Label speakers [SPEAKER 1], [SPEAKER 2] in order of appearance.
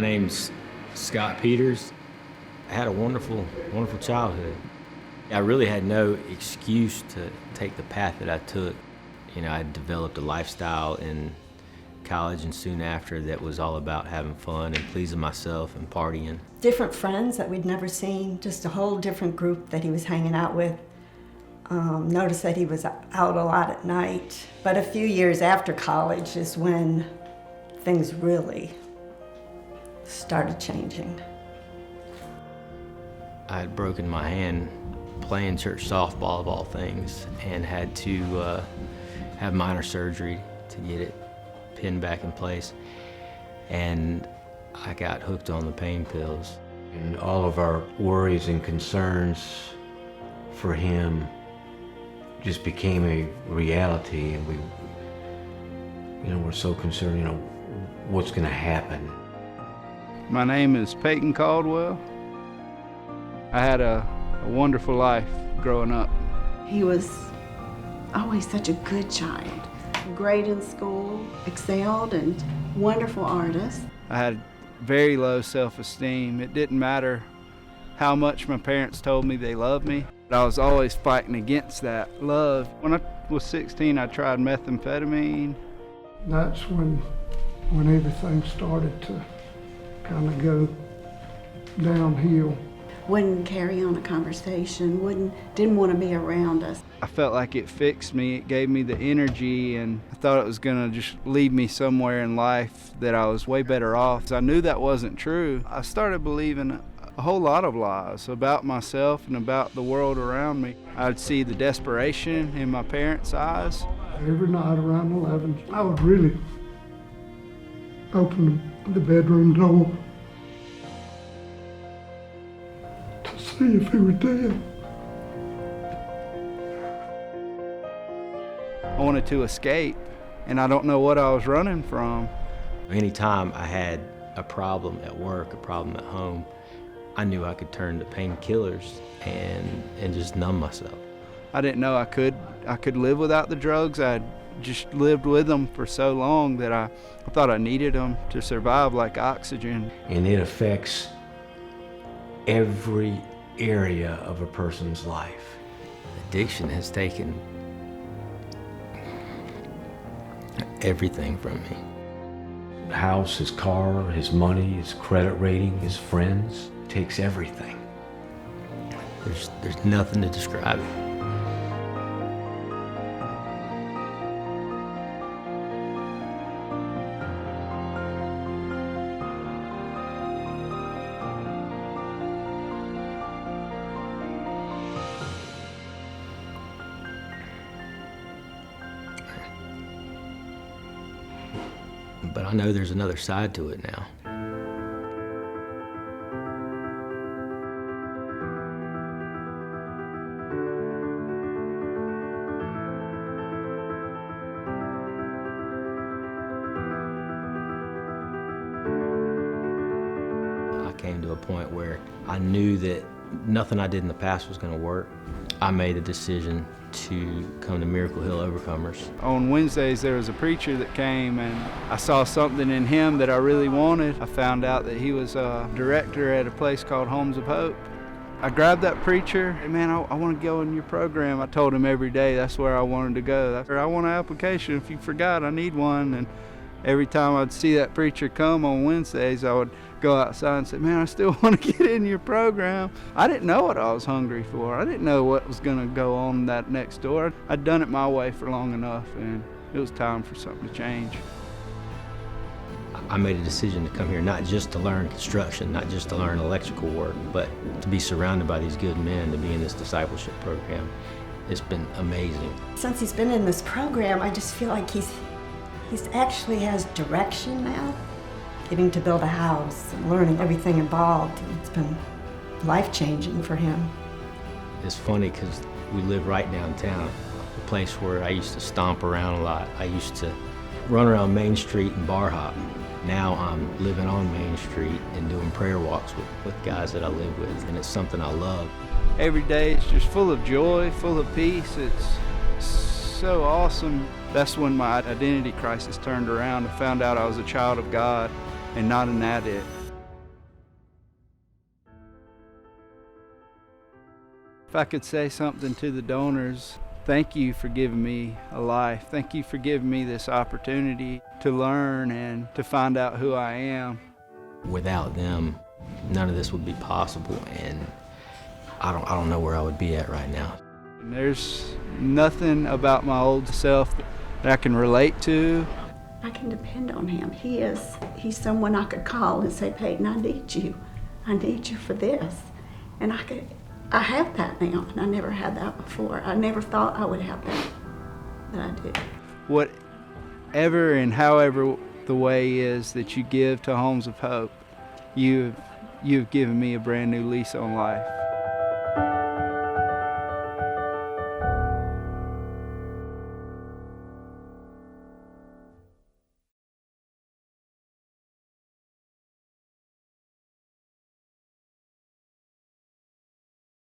[SPEAKER 1] My name's Scott Peters. I had a wonderful childhood. I really had no excuse to take the path that I took. You know, I developed a lifestyle in college and soon after that was all about having fun and pleasing myself and partying.
[SPEAKER 2] Different friends that we'd never seen, just a whole different group that he was hanging out with. Noticed that he was out a lot at night. But a few years after college is when things really started changing.
[SPEAKER 1] I had broken my hand playing church softball of all things and had to have minor surgery to get it pinned back in place. And I got hooked on the pain pills.
[SPEAKER 3] And all of our worries and concerns for him just became a reality, and we're so concerned, what's gonna happen.
[SPEAKER 4] My name is Peyton Caldwell. I had a wonderful life growing up.
[SPEAKER 5] He was always such a good child. Great in school, excelled, and wonderful artist.
[SPEAKER 4] I had very low self-esteem. It didn't matter how much my parents told me they loved me. I was always fighting against that love. When I was 16, I tried methamphetamine.
[SPEAKER 6] That's when everything started to kind of go downhill.
[SPEAKER 5] Wouldn't carry on a conversation, didn't want to be around us.
[SPEAKER 4] I felt like it fixed me. It gave me the energy, and I thought it was gonna just lead me somewhere in life that I was way better off. I knew that wasn't true. I started believing a whole lot of lies about myself and about the world around me. I'd see the desperation in my parents' eyes.
[SPEAKER 6] Every night around 11, I would really open the bedroom door to see if he was dead.
[SPEAKER 4] I wanted to escape, and I don't know what I was running from.
[SPEAKER 1] Anytime I had a problem at work, a problem at home, I knew I could turn to painkillers and just numb myself.
[SPEAKER 4] I didn't know I could live without the drugs. I just lived with them for so long that I thought I needed them to survive like oxygen.
[SPEAKER 3] And it affects every area of a person's life.
[SPEAKER 1] Addiction has taken everything from me.
[SPEAKER 3] The house, his car, his money, his credit rating, his friends, takes everything.
[SPEAKER 1] There's nothing to describe it. But I know there's another side to it now. I came to a point where I knew that nothing I did in the past was going to work. I made a decision to come to Miracle Hill Overcomers.
[SPEAKER 4] On Wednesdays, there was a preacher that came, and I saw something in him that I really wanted. I found out that he was a director at a place called Homes of Hope. I grabbed that preacher, and man, I want to go in your program. I told him every day that's where I wanted to go. I want an application. If you forgot, I need one. And every time I'd see that preacher come on Wednesdays, I would go outside and say, man, I still want to get in your program. I didn't know what I was hungry for. I didn't know what was going to go on that next door. I'd done it my way for long enough, and it was time for something to change.
[SPEAKER 1] I made a decision to come here not just to learn construction, not just to learn electrical work, but to be surrounded by these good men, to be in this discipleship program. It's been amazing.
[SPEAKER 2] Since he's been in this program, I just feel like he's actually has direction now. Getting to build a house and learning everything involved, and it's been life-changing for him.
[SPEAKER 1] It's funny because we live right downtown, a place where I used to stomp around a lot. I used to run around Main Street and bar hop. Now I'm living on Main Street and doing prayer walks with guys that I live with, and it's something I love.
[SPEAKER 4] Every day it's just full of joy, full of peace. It's so awesome. That's when my identity crisis turned around. I found out I was a child of God and not an addict. If I could say something to the donors, thank you for giving me a life. Thank you for giving me this opportunity to learn and to find out who I am.
[SPEAKER 1] Without them, none of this would be possible, and I don't know where I would be at right now.
[SPEAKER 4] And there's nothing about my old self that I can relate to.
[SPEAKER 5] I can depend on him. He's someone I could call and say, Peyton, I need you. I need you for this. And I have that now, and I never had that before. I never thought I would have that, but I do.
[SPEAKER 4] Whatever and however the way is that you give to Homes of Hope, you've given me a brand new lease on life.